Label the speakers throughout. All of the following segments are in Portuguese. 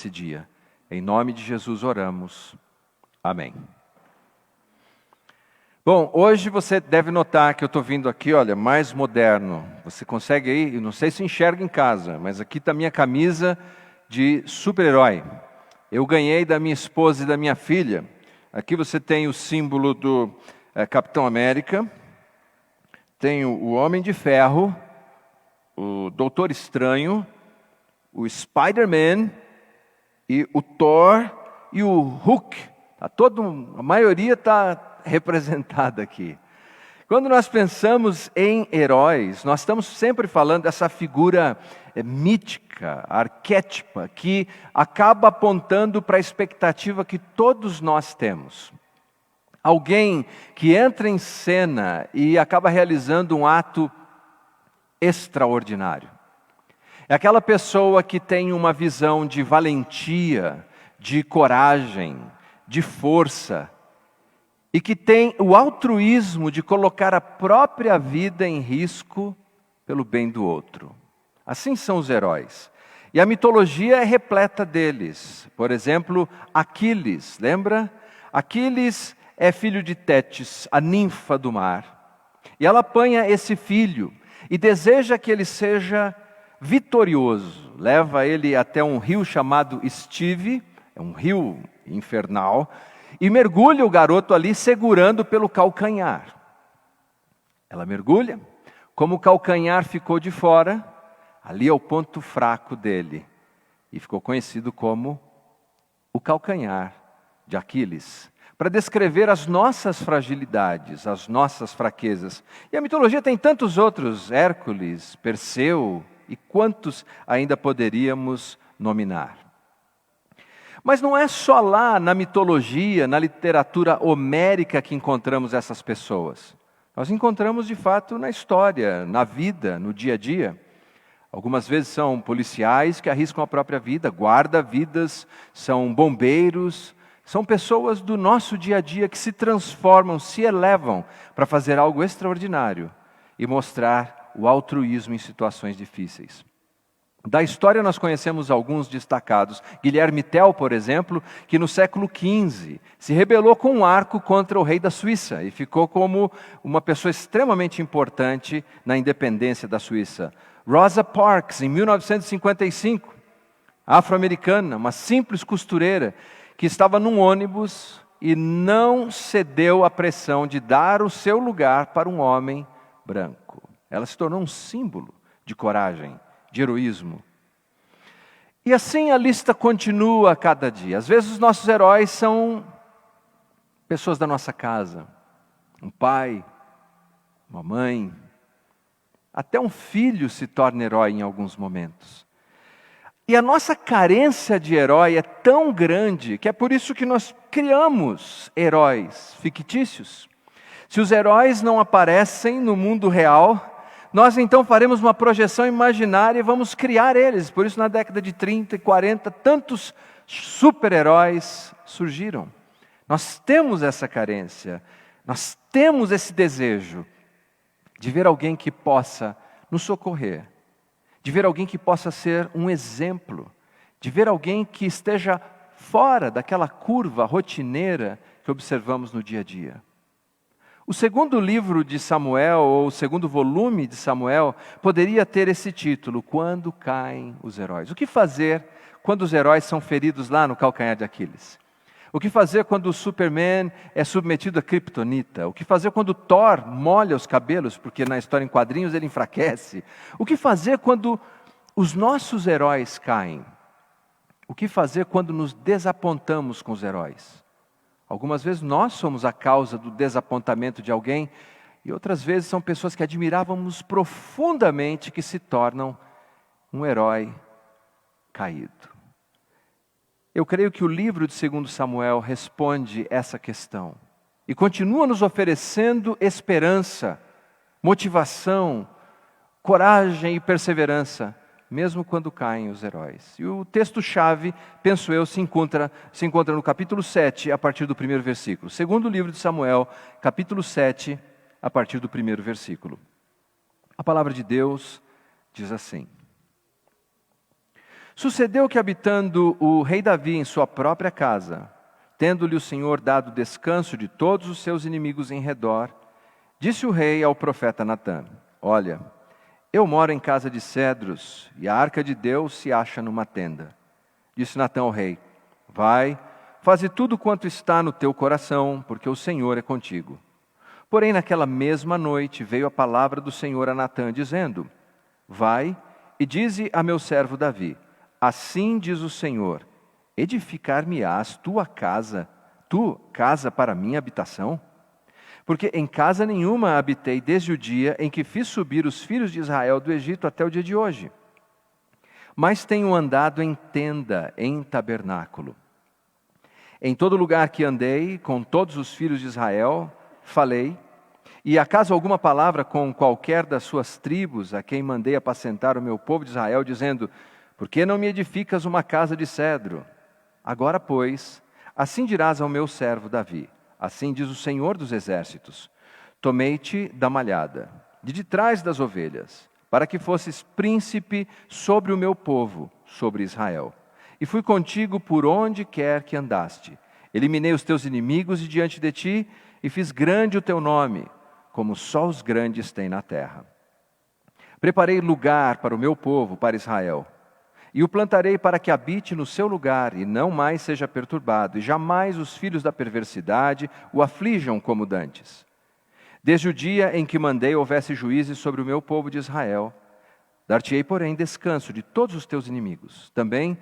Speaker 1: nesse dia. Em nome de Jesus oramos. Amém. Bom, hoje você deve notar que eu estou vindo aqui, olha, mais moderno. Você consegue aí, eu não sei se enxerga em casa, mas aqui está a minha camisa de super-herói. Eu ganhei da minha esposa e da minha filha. Aqui você tem o símbolo do Capitão América, tem o Homem de Ferro, o Doutor Estranho, o Spider-Man e o Thor e o Hulk. A maioria está representada aqui. Quando nós pensamos em heróis, nós estamos sempre falando dessa figura mítica, arquétipa, que acaba apontando para a expectativa que todos nós temos. Alguém que entra em cena e acaba realizando um ato extraordinário. É aquela pessoa que tem uma visão de valentia, de coragem, de força, e que tem o altruísmo de colocar a própria vida em risco pelo bem do outro. Assim são os heróis. E a mitologia é repleta deles. Por exemplo, Aquiles, lembra? Aquiles é filho de Tétis, a ninfa do mar. E ela apanha esse filho e deseja que ele seja vitorioso. Leva ele até um rio chamado Estive, é um rio infernal, e mergulha o garoto ali segurando pelo calcanhar. Ela mergulha, como o calcanhar ficou de fora, ali é o ponto fraco dele. E ficou conhecido como o calcanhar de Aquiles, para descrever as nossas fragilidades, as nossas fraquezas. E a mitologia tem tantos outros, Hércules, Perseu, e quantos ainda poderíamos nominar. Mas não é só lá na mitologia, na literatura homérica que encontramos essas pessoas. Nós encontramos de fato na história, na vida, no dia a dia. Algumas vezes são policiais que arriscam a própria vida, guarda-vidas, são bombeiros, são pessoas do nosso dia a dia que se transformam, se elevam para fazer algo extraordinário e mostrar o altruísmo em situações difíceis. Da história nós conhecemos alguns destacados. Guilherme Tell, por exemplo, que no século XV se rebelou com um arco contra o rei da Suíça e ficou como uma pessoa extremamente importante na independência da Suíça. Rosa Parks, em 1955, afro-americana, uma simples costureira, que estava num ônibus e não cedeu à pressão de dar o seu lugar para um homem branco. Ela se tornou um símbolo de coragem, de heroísmo. E assim a lista continua a cada dia. Às vezes os nossos heróis são pessoas da nossa casa. Um pai, uma mãe, até um filho se torna herói em alguns momentos. E a nossa carência de herói é tão grande que é por isso que nós criamos heróis fictícios. Se os heróis não aparecem no mundo real, nós então faremos uma projeção imaginária e vamos criar eles. Por isso na década de 30 e 40, tantos super-heróis surgiram. Nós temos essa carência, nós temos esse desejo de ver alguém que possa nos socorrer, de ver alguém que possa ser um exemplo, de ver alguém que esteja fora daquela curva rotineira que observamos no dia a dia. O segundo livro de Samuel, ou o segundo volume de Samuel, poderia ter esse título, Quando Caem os Heróis. O que fazer quando os heróis são feridos lá no calcanhar de Aquiles? O que fazer quando o Superman é submetido a Kryptonita? O que fazer quando Thor molha os cabelos, porque na história em quadrinhos ele enfraquece? O que fazer quando os nossos heróis caem? O que fazer quando nos desapontamos com os heróis? Algumas vezes nós somos a causa do desapontamento de alguém, e outras vezes são pessoas que admirávamos profundamente que se tornam um herói caído. Eu creio que o livro de 2 Samuel responde essa questão e continua nos oferecendo esperança, motivação, coragem e perseverança, mesmo quando caem os heróis. E o texto-chave, penso eu, se encontra no capítulo 7, a partir do primeiro versículo. Segundo livro de Samuel, capítulo 7, a partir do primeiro versículo. A palavra de Deus diz assim: Sucedeu que, habitando o rei Davi em sua própria casa, tendo-lhe o Senhor dado descanso de todos os seus inimigos em redor, disse o rei ao profeta Natã: Olha, eu moro em casa de cedros, e a arca de Deus se acha numa tenda. Disse Natã ao rei: Vai, faze tudo quanto está no teu coração, porque o Senhor é contigo. Porém, naquela mesma noite veio a palavra do Senhor a Natã, dizendo: Vai e dize a meu servo Davi: Assim diz o Senhor: edificar-me-ás tua casa, tu, casa para minha habitação? Porque em casa nenhuma habitei desde o dia em que fiz subir os filhos de Israel do Egito até o dia de hoje. Mas tenho andado em tenda, em tabernáculo. Em todo lugar que andei, com todos os filhos de Israel, falei, e acaso alguma palavra com qualquer das suas tribos, a quem mandei apacentar o meu povo de Israel, dizendo: Por que não me edificas uma casa de cedro? Agora, pois, assim dirás ao meu servo Davi: Assim diz o Senhor dos Exércitos: Tomei-te da malhada, de trás das ovelhas, para que fosses príncipe sobre o meu povo, sobre Israel. E fui contigo por onde quer que andaste. Eliminei os teus inimigos de diante de ti, e fiz grande o teu nome, como só os grandes têm na terra. Preparei lugar para o meu povo, para Israel, e o plantarei para que habite no seu lugar, e não mais seja perturbado, e jamais os filhos da perversidade o aflijam como dantes. Desde o dia em que mandei houvesse juízes sobre o meu povo de Israel, dar-te-ei, porém, descanso de todos os teus inimigos. Também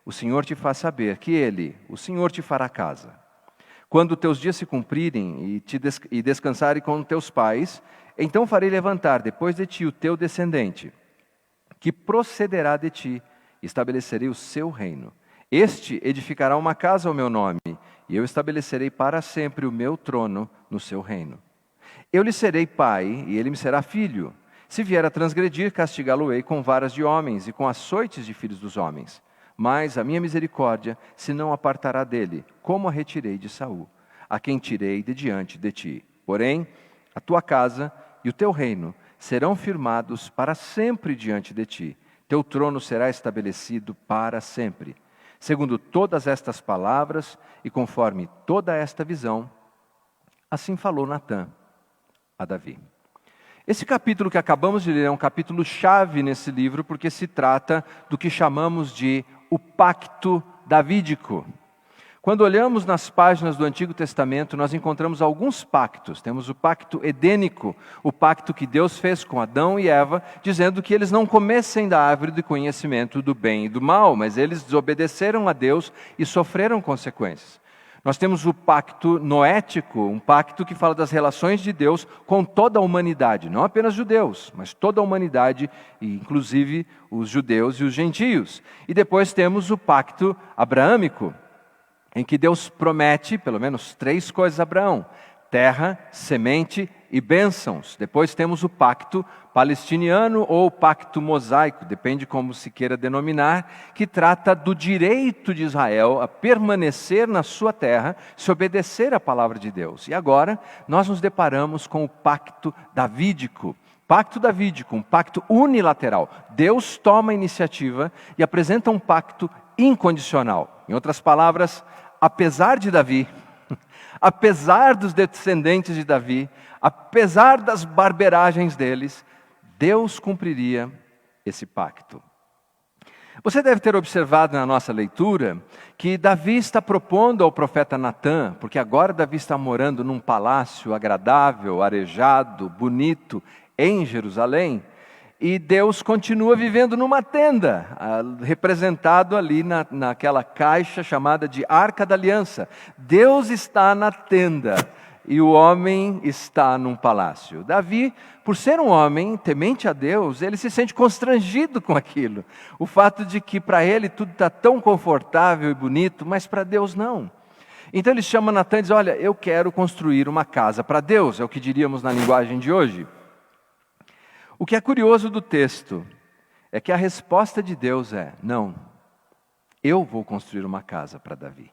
Speaker 1: o Senhor te faz saber que Ele, o Senhor, te fará casa. Quando teus dias se cumprirem e descansarem com teus pais, então farei levantar depois de ti o teu descendente, que procederá de ti, e estabelecerei o seu reino. Este edificará uma casa ao meu nome, e eu estabelecerei para sempre o meu trono no seu reino. Eu lhe serei pai, e ele me será filho. Se vier a transgredir, castigá-lo-ei com varas de homens e com açoites de filhos dos homens. Mas a minha misericórdia se não apartará dele, como a retirei de Saul, a quem tirei de diante de ti. Porém, a tua casa e o teu reino serão firmados para sempre diante de ti. Teu trono será estabelecido para sempre. Segundo todas estas palavras e conforme toda esta visão, assim falou Natã a Davi. Esse capítulo que acabamos de ler é um capítulo chave nesse livro, porque se trata do que chamamos de o pacto davídico. Quando olhamos nas páginas do Antigo Testamento, nós encontramos alguns pactos. Temos o pacto edênico, o pacto que Deus fez com Adão e Eva, dizendo que eles não comessem da árvore do conhecimento do bem e do mal, mas eles desobedeceram a Deus e sofreram consequências. Nós temos o pacto noético, um pacto que fala das relações de Deus com toda a humanidade, não apenas judeus, mas toda a humanidade, inclusive os judeus e os gentios. E depois temos o pacto abraâmico, em que Deus promete, pelo menos 3 coisas a Abraão: terra, semente e bênçãos. Depois temos o pacto palestiniano ou pacto mosaico, depende como se queira denominar, que trata do direito de Israel a permanecer na sua terra, se obedecer à palavra de Deus. E agora nós nos deparamos com o pacto davídico. Pacto davídico, um pacto unilateral. Deus toma a iniciativa e apresenta um pacto incondicional. Em outras palavras, apesar de Davi, apesar dos descendentes de Davi, apesar das barberagens deles, Deus cumpriria esse pacto. Você deve ter observado na nossa leitura que Davi está propondo ao profeta Natã, porque agora Davi está morando num palácio agradável, arejado, bonito, em Jerusalém, e Deus continua vivendo numa tenda, representado ali naquela caixa chamada de Arca da Aliança. Deus está na tenda e o homem está num palácio. Davi, por ser um homem temente a Deus, ele se sente constrangido com aquilo. O fato de que para ele tudo está tão confortável e bonito, mas para Deus não. Então ele chama Natã e diz: olha, eu quero construir uma casa para Deus, é o que diríamos na linguagem de hoje. O que é curioso do texto é que a resposta de Deus é: não, eu vou construir uma casa para Davi.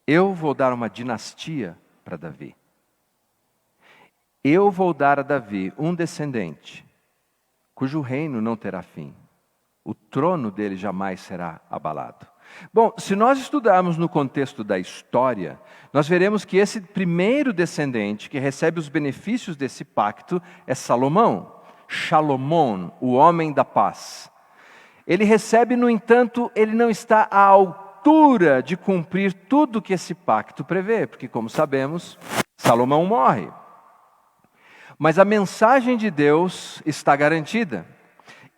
Speaker 1: Eu vou dar uma dinastia para Davi. Eu vou dar a Davi um descendente, cujo reino não terá fim. o trono dele jamais será abalado. Bom, se nós estudarmos no contexto da história, nós veremos que esse primeiro descendente que recebe os benefícios desse pacto é Salomão, Shalomon, o homem da paz. Ele recebe, no entanto, ele não está à altura de cumprir tudo que esse pacto prevê, porque, como sabemos, Salomão morre. Mas a mensagem de Deus está garantida.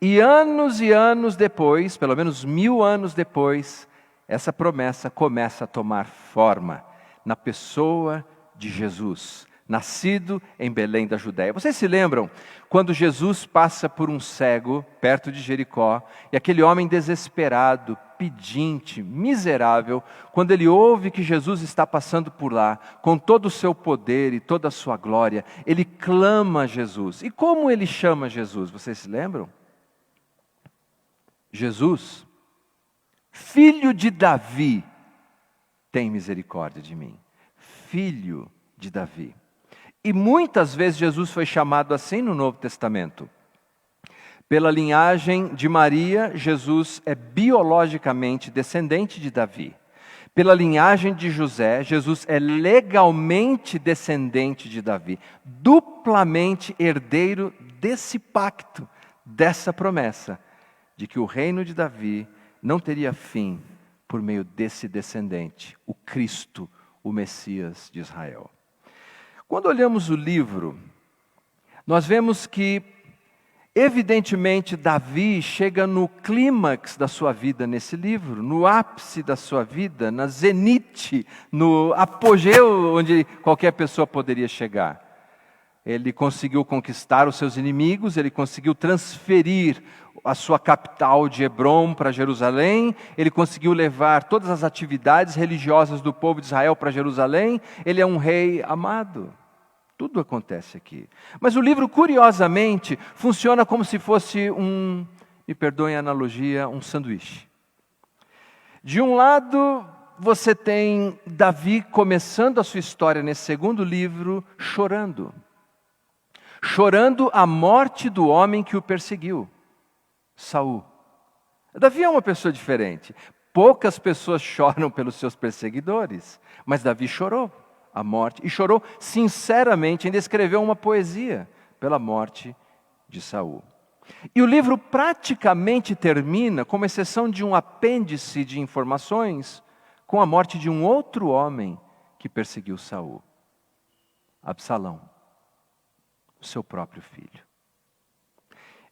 Speaker 1: E anos depois, pelo menos 1000 anos depois, essa promessa começa a tomar forma na pessoa de Jesus, nascido em Belém da Judéia. Vocês se lembram quando Jesus passa por um cego perto de Jericó, e aquele homem desesperado, pedinte, miserável, quando ele ouve que Jesus está passando por lá, com todo o seu poder e toda a sua glória, ele clama a Jesus. E como ele chama Jesus? Vocês se lembram? Jesus, filho de Davi, tem misericórdia de mim. Filho de Davi. E muitas vezes Jesus foi chamado assim no Novo Testamento. Pela linhagem de Maria, Jesus é biologicamente descendente de Davi. Pela linhagem de José, Jesus é legalmente descendente de Davi. Duplamente herdeiro desse pacto, dessa promessa, de que o reino de Davi não teria fim por meio desse descendente, o Cristo, o Messias de Israel. Quando olhamos o livro, nós vemos que, evidentemente, Davi chega no clímax da sua vida nesse livro, no ápice da sua vida, na zenite, no apogeu onde qualquer pessoa poderia chegar. Ele conseguiu conquistar os seus inimigos, ele conseguiu transferir a sua capital de Hebrom para Jerusalém, ele conseguiu levar todas as atividades religiosas do povo de Israel para Jerusalém, ele é um rei amado. Tudo acontece aqui. Mas o livro, curiosamente, funciona como se fosse me perdoem a analogia, um sanduíche. De um lado, você tem Davi começando a sua história nesse segundo livro, chorando. Chorando a morte do homem que o perseguiu, Saul. Davi é uma pessoa diferente. Poucas pessoas choram pelos seus perseguidores, mas Davi chorou a morte, e chorou sinceramente, ainda escreveu uma poesia pela morte de Saul. E o livro praticamente termina, com exceção de um apêndice de informações, com a morte de um outro homem que perseguiu Saul, Absalão, o seu próprio filho.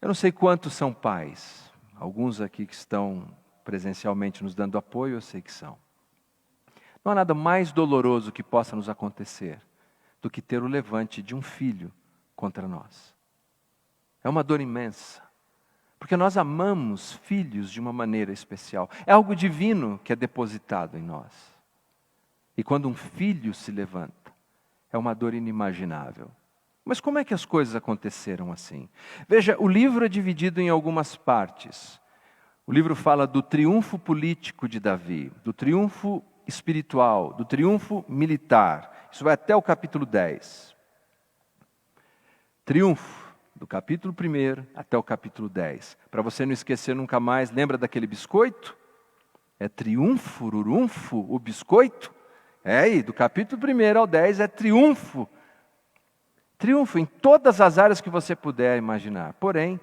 Speaker 1: Eu não sei quantos são pais, alguns aqui que estão presencialmente nos dando apoio, eu sei que são. Não há nada mais doloroso que possa nos acontecer do que ter o levante de um filho contra nós. É uma dor imensa, porque nós amamos filhos de uma maneira especial. É algo divino que é depositado em nós. E quando um filho se levanta, é uma dor inimaginável. Mas como é que as coisas aconteceram assim? Veja, o livro é dividido em algumas partes. O livro fala do triunfo político de Davi, do triunfo espiritual, do triunfo militar. Isso vai até o capítulo 10. Triunfo, do capítulo 1 até o capítulo 10. Para você não esquecer nunca mais, lembra daquele biscoito? É triunfo, urunfo, o biscoito? É aí, do capítulo 1 ao 10 é triunfo. Triunfo em todas as áreas que você puder imaginar. Porém,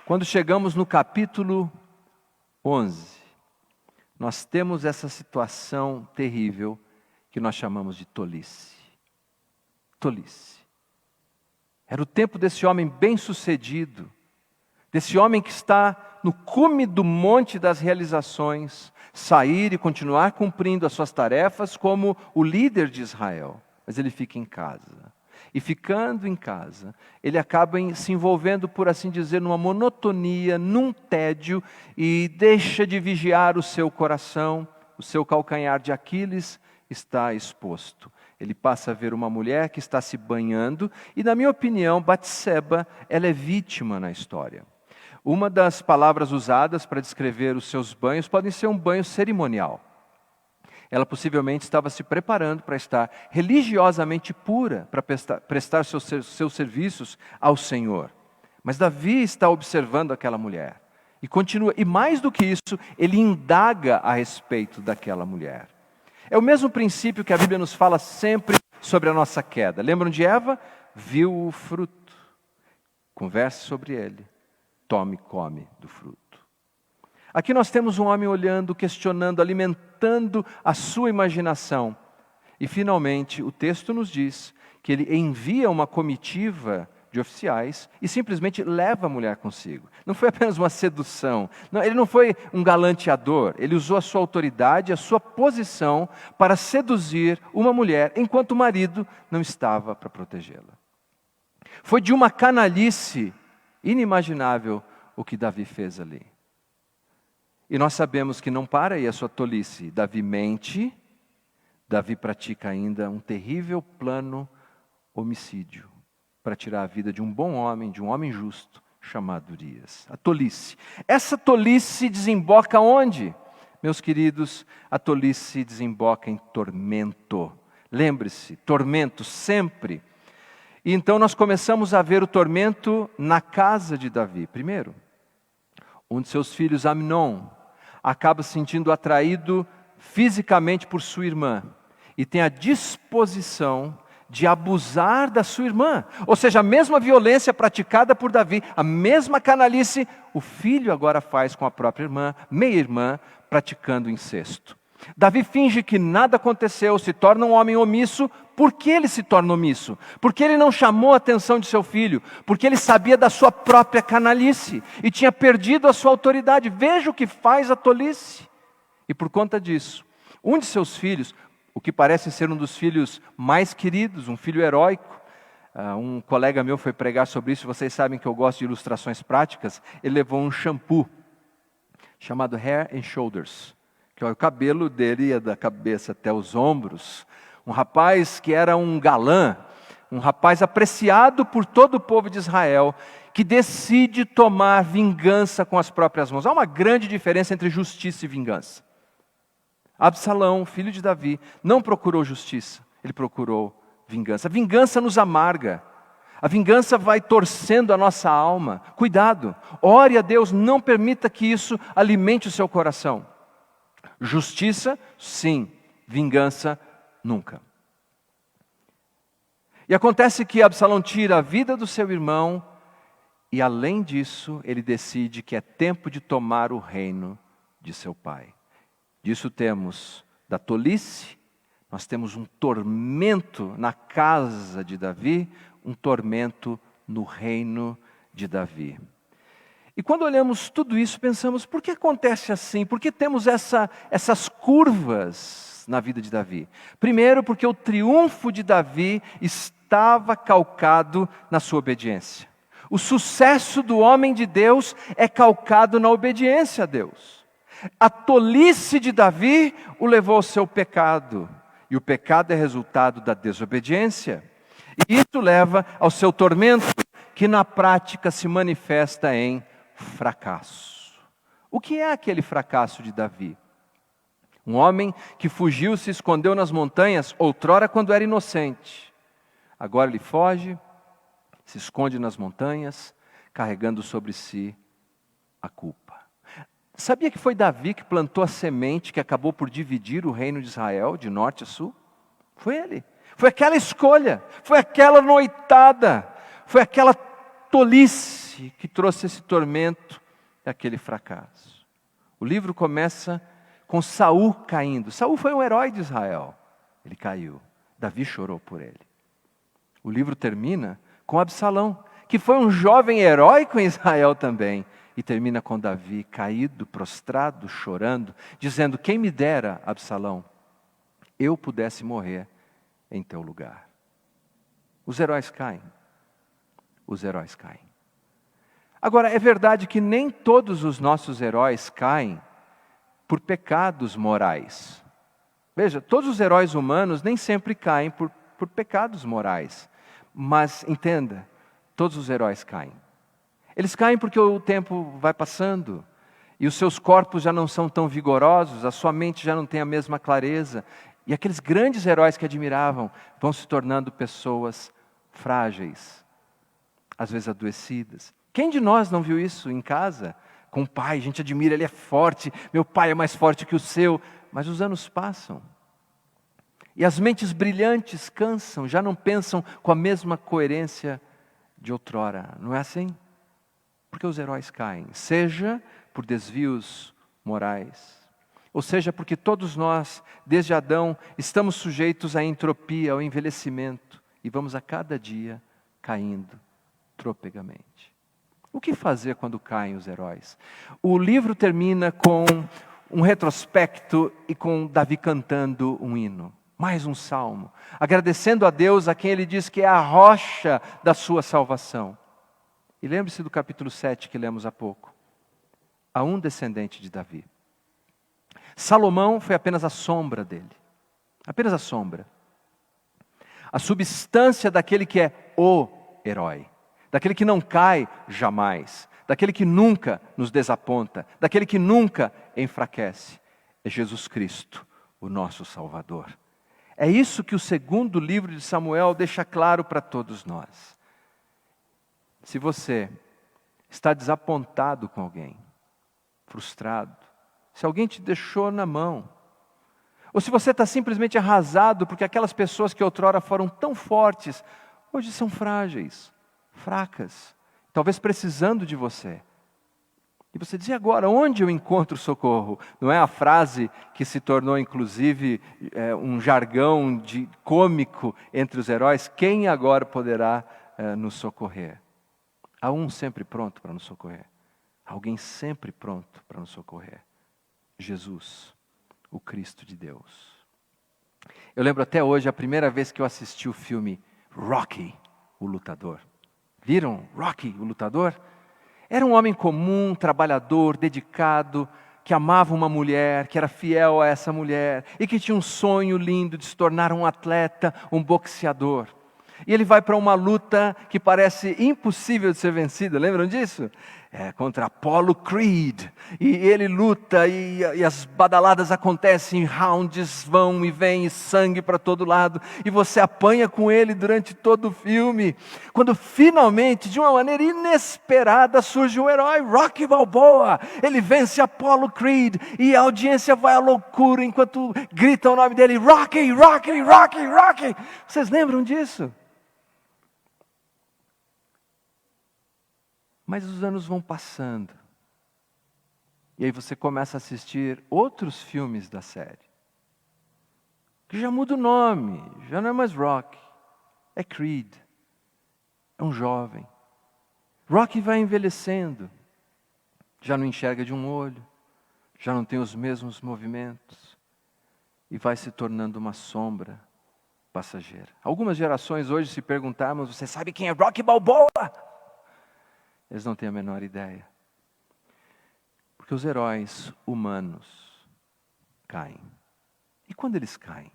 Speaker 1: quando chegamos no capítulo 11, nós temos essa situação terrível que nós chamamos de tolice. Tolice. Era o tempo desse homem bem-sucedido, desse homem que está no cume do monte das realizações, sair e continuar cumprindo as suas tarefas como o líder de Israel. Mas ele fica em casa. E ficando em casa, ele acaba se envolvendo, por assim dizer, numa monotonia, num tédio, e deixa de vigiar o seu coração, o seu calcanhar de Aquiles está exposto. Ele passa a ver uma mulher que está se banhando, e na minha opinião, Batseba, ela é vítima na história. Uma das palavras usadas para descrever os seus banhos pode ser um banho cerimonial. Ela possivelmente estava se preparando para estar religiosamente pura, para prestar seus serviços ao Senhor. Mas Davi está observando aquela mulher. E continua, e mais do que isso, ele indaga a respeito daquela mulher. É o mesmo princípio que a Bíblia nos fala sempre sobre a nossa queda. Lembram de Eva? Viu o fruto. Converse sobre ele. Tome e come do fruto. Aqui nós temos um homem olhando, questionando, alimentando a sua imaginação. E finalmente o texto nos diz que ele envia uma comitiva de oficiais e simplesmente leva a mulher consigo. Não foi apenas uma sedução, não, ele não foi um galanteador, ele usou a sua autoridade, a sua posição para seduzir uma mulher, enquanto o marido não estava para protegê-la. Foi de uma canalice inimaginável o que Davi fez ali. E nós sabemos que não para aí a sua tolice. Davi mente, Davi pratica ainda um terrível plano homicídio para tirar a vida de um bom homem, de um homem justo, chamado Urias. A tolice. Essa tolice desemboca onde? Meus queridos, a tolice desemboca em tormento. Lembre-se, tormento sempre. E então nós começamos a ver o tormento na casa de Davi. Primeiro, um de seus filhos, Amnon, acaba se sentindo atraído fisicamente por sua irmã e tem a disposição de abusar da sua irmã. Ou seja, a mesma violência praticada por Davi, a mesma canalice, o filho agora faz com a própria irmã, meia-irmã, praticando incesto. Davi finge que nada aconteceu, se torna um homem omisso. Por que ele se torna omisso? Porque ele não chamou a atenção de seu filho, porque ele sabia da sua própria canalice e tinha perdido a sua autoridade. Veja o que faz a tolice. E por conta disso, um de seus filhos, o que parece ser um dos filhos mais queridos, um filho heróico. Um colega meu foi pregar sobre isso, vocês sabem que eu gosto de ilustrações práticas. Ele levou um shampoo chamado Hair and Shoulders, que o cabelo dele ia da cabeça até os ombros. Um rapaz que era um galã, um rapaz apreciado por todo o povo de Israel, que decide tomar vingança com as próprias mãos. Há uma grande diferença entre justiça e vingança. Absalão, filho de Davi, não procurou justiça, ele procurou vingança. A vingança nos amarga, a vingança vai torcendo a nossa alma. Cuidado, ore a Deus, não permita que isso alimente o seu coração. Justiça, sim, vingança, nunca. E acontece que Absalão tira a vida do seu irmão e, além disso, ele decide que é tempo de tomar o reino de seu pai. Disso temos da tolice, nós temos um tormento na casa de Davi, um tormento no reino de Davi. E quando olhamos tudo isso, pensamos, por que acontece assim? Por que temos essas curvas na vida de Davi? Primeiro, porque o triunfo de Davi estava calcado na sua obediência. O sucesso do homem de Deus é calcado na obediência a Deus. A tolice de Davi o levou ao seu pecado. E o pecado é resultado da desobediência. E isso leva ao seu tormento, que na prática se manifesta em fracasso. O que é aquele fracasso de Davi? Um homem que fugiu, se escondeu nas montanhas, outrora quando era inocente. Agora ele foge, se esconde nas montanhas, carregando sobre si a culpa. Sabia que foi Davi que plantou a semente que acabou por dividir o reino de Israel de norte a sul? Foi ele. Foi aquela escolha, foi aquela noitada, foi aquela tolice que trouxe esse tormento e aquele fracasso. O livro começa com Saul caindo. Saul foi um herói de Israel. Ele caiu. Davi chorou por ele. O livro termina com Absalão, que foi um jovem heróico em Israel também. E termina com Davi caído, prostrado, chorando, dizendo, quem me dera, Absalão, eu pudesse morrer em teu lugar. Os heróis caem. Os heróis caem. Agora, é verdade que nem todos os nossos heróis caem por pecados morais. Veja, todos os heróis humanos nem sempre caem por pecados morais. Mas, entenda, todos os heróis caem. Eles caem porque o tempo vai passando e os seus corpos já não são tão vigorosos, a sua mente já não tem a mesma clareza. E aqueles grandes heróis que admiravam vão se tornando pessoas frágeis, às vezes adoecidas. Quem de nós não viu isso em casa? com o pai, a gente admira, ele é forte, meu pai é mais forte que o seu. Mas os anos passam. E as mentes brilhantes cansam, já não pensam com a mesma coerência de outrora. Não é assim? Porque os heróis caem, seja por desvios morais, ou seja porque todos nós, desde Adão, estamos sujeitos à entropia, ao envelhecimento, e vamos a cada dia caindo tropegamente. O que fazer quando caem os heróis? O livro termina com um retrospecto e com Davi cantando um hino. Mais um salmo, agradecendo a Deus a quem ele diz que é a rocha da sua salvação. E lembre-se do capítulo 7 que lemos há pouco. Há um descendente de Davi. Salomão foi apenas a sombra dele. Apenas a sombra. A substância daquele que é o herói. Daquele que não cai jamais. Daquele que nunca nos desaponta. Daquele que nunca enfraquece. É Jesus Cristo, o nosso Salvador. É isso que o segundo livro de Samuel deixa claro para todos nós. Se você está desapontado com alguém, frustrado, se alguém te deixou na mão, ou se você está simplesmente arrasado porque aquelas pessoas que outrora foram tão fortes, hoje são frágeis, fracas, talvez precisando de você. E você diz, e agora, onde eu encontro socorro? Não é a frase que se tornou, inclusive, um jargão cômico entre os heróis? Quem agora poderá nos socorrer? Há um sempre pronto para nos socorrer. Alguém sempre pronto para nos socorrer. Jesus, o Cristo de Deus. Eu lembro até hoje a primeira vez que eu assisti o filme Rocky, o Lutador. Viram Rocky, o Lutador? Era um homem comum, trabalhador, dedicado, que amava uma mulher, que era fiel a essa mulher e que tinha um sonho lindo de se tornar um atleta, um boxeador. E ele vai para uma luta que parece impossível de ser vencida, lembram disso? Contra Apollo Creed. E ele luta e as badaladas acontecem, rounds vão e vêm, e sangue para todo lado. E você apanha com ele durante todo o filme. Quando finalmente, de uma maneira inesperada, surge um herói, Rocky Balboa. Ele vence Apollo Creed e a audiência vai à loucura enquanto grita o nome dele, Rocky, Rocky, Rocky, Rocky. Vocês lembram disso? Mas os anos vão passando. E aí você começa a assistir outros filmes da série. Que já muda o nome, já não é mais Rocky. É Creed. É um jovem. Rocky vai envelhecendo. Já não enxerga de um olho. Já não tem os mesmos movimentos. E vai se tornando uma sombra passageira. Algumas gerações hoje se perguntaram, mas você sabe quem é Rocky Balboa? Eles não têm a menor ideia. Porque os heróis humanos caem. E quando eles caem?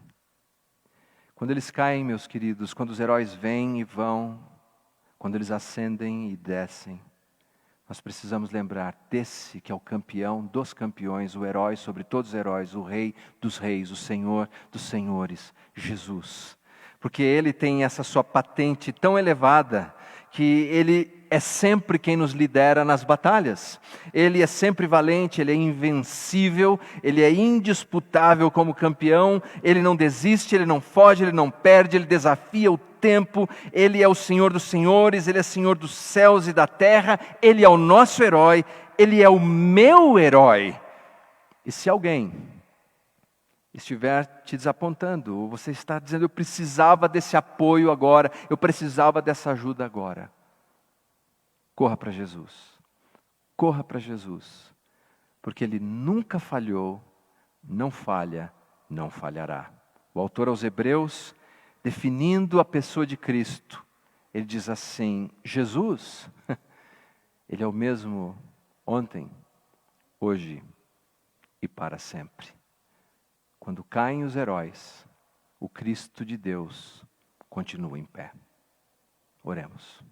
Speaker 1: Quando eles caem, meus queridos, quando os heróis vêm e vão, quando eles ascendem e descem, nós precisamos lembrar desse que é o campeão dos campeões, o herói sobre todos os heróis, o rei dos reis, o senhor dos senhores, Jesus. Porque ele tem essa sua patente tão elevada, que ele é sempre quem nos lidera nas batalhas. Ele é sempre valente, ele é invencível, ele é indisputável como campeão, ele não desiste, ele não foge, ele não perde, ele desafia o tempo, ele é o Senhor dos senhores, ele é Senhor dos céus e da terra, ele é o nosso herói, ele é o meu herói. E se alguém estiver te desapontando, ou você está dizendo, eu precisava desse apoio agora, eu precisava dessa ajuda agora, corra para Jesus. Corra para Jesus. Porque Ele nunca falhou, não falha, não falhará. O autor aos Hebreus, definindo a pessoa de Cristo, ele diz assim, Jesus, Ele é o mesmo ontem, hoje e para sempre. Quando caem os heróis, o Cristo de Deus continua em pé. Oremos.